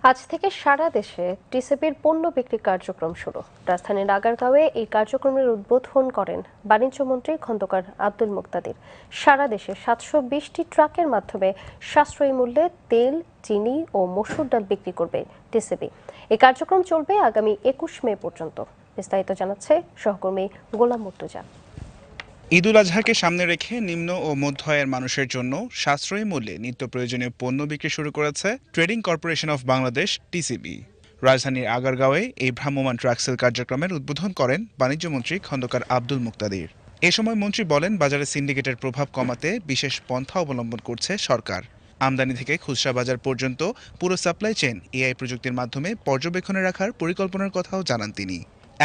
আজ থেকে সারা দেশে টিসিবির পণ্য বিক্রি কার্যক্রম শুরু। রাজধানীর আগারগাঁওয়ে এই কার্যক্রমের উদ্বোধন করেন বাণিজ্যমন্ত্রী খন্দকার আব্দুল মুক্তাদির। সারা দেশে 720টি ট্রাকের মাধ্যমে সাশ্রয়ী মূল্যে তেল, চিনি ও মসুর ডাল বিক্রি করবে টিসিবি। এই কার্যক্রম চলবে আগামী 21 মে পর্যন্ত। বিস্তারিত জানাচ্ছে সহকর্মী গোলাম মুর্তুজা। ঈদুল আজহাকে সামনে রেখে নিম্ন ও মধ্য আয়ের মানুষের জন্য সাশ্রয়ী মূল্যে নিত্য প্রয়োজনীয় পণ্য বিক্রি শুরু করেছে trading corporation of Bangladesh TCB. রাজধানীর আগারগাঁওয়ে এই ভ্রাম্যমাণ ট্রাক সেল কার্যক্রমের উদ্বোধন করেন বাণিজ্যমন্ত্রী খন্দকার আব্দুল মুক্তাদির। এ সময় মন্ত্রী বলেন, বাজারে সিন্ডিকেটের প্রভাব কমাতে বিশেষ পন্থা অবলম্বন করছে সরকার। আমদানি থেকে খুচরা বাজার পর্যন্ত পুরো সাপ্লাই চেইন এআই প্রযুক্তির মাধ্যমে পর্যবেক্ষণে রাখার পরিকল্পনার কথাও জানান তিনি।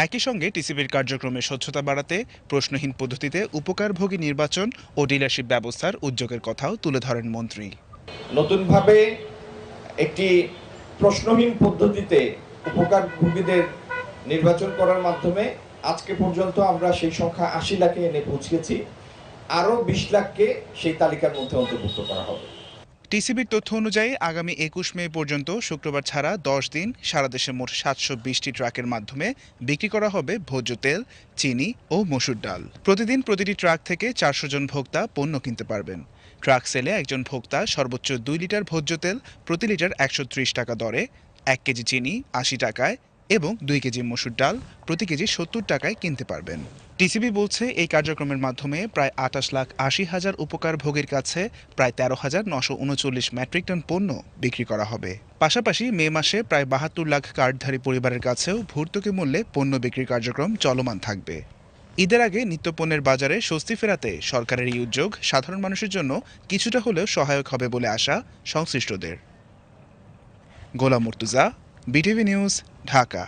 একই সঙ্গে টিসিবির কার্যক্রমে স্বচ্ছতা বাড়াতে প্রশ্নহীন পদ্ধতিতে উপকারভোগী নির্বাচন ও ডিলারশিপ ব্যবস্থার উদ্যোগের কথাও তুলে ধরেন মন্ত্রী। নতুনভাবে একটি প্রশ্নহীন পদ্ধতিতে উপকারভোগীদের নির্বাচন করার মাধ্যমে আজকে পর্যন্ত আমরা সেই সংখ্যা ৮০ লাখে এনে পৌঁছেছি। আরও ২০ লাখকে সেই তালিকার মধ্যে অন্তর্ভুক্ত করা হবে। টিসিবির তথ্য অনুযায়ী আগামী ২১ মে পর্যন্ত শুক্রবার ছাড়া ১০ দিন সারা দেশে মোট ৭২০টি ট্রাকের মাধ্যমে বিক্রি করা হবে ভোজ্য তেল, চিনি ও মসুর ডাল। প্রতিদিন প্রতিটি ট্রাক থেকে ৪০০ জন ভোক্তা পণ্য কিনতে পারবেন। ট্রাক সেলে একজন ভোক্তা সর্বোচ্চ ২ লিটার ভোজ্য তেল প্রতি লিটার ১৩০ টাকা দরে, ১ কেজি চিনি ৮০ টাকায় এবং ২ কেজি মসুর ডাল প্রতি কেজি ৭০ টাকায় কিনতে পারবেন। টিসিবি বলছে, এই কার্যক্রমের মাধ্যমে প্রায় ২৮,৮০,০০০ উপকারভোগীর কাছে প্রায় ১৩,৯৩৯ মেট্রিক টন পণ্য বিক্রি করা হবে। পাশাপাশি মে মাসে প্রায় ৭২ লাখ কার্ডধারী পরিবারের কাছেও ভর্তুকি মূল্যে পণ্য বিক্রির কার্যক্রম চলমান থাকবে। ঈদের আগে নিত্যপণ্যের বাজারে স্বস্তি ফেরাতে সরকারের এই উদ্যোগ সাধারণ মানুষের জন্য কিছুটা হলেও সহায়ক হবে বলে আশা সংশ্লিষ্টদের। গোলাম মুর্তুজা, বিটিভি নিউজ, ঢাকা।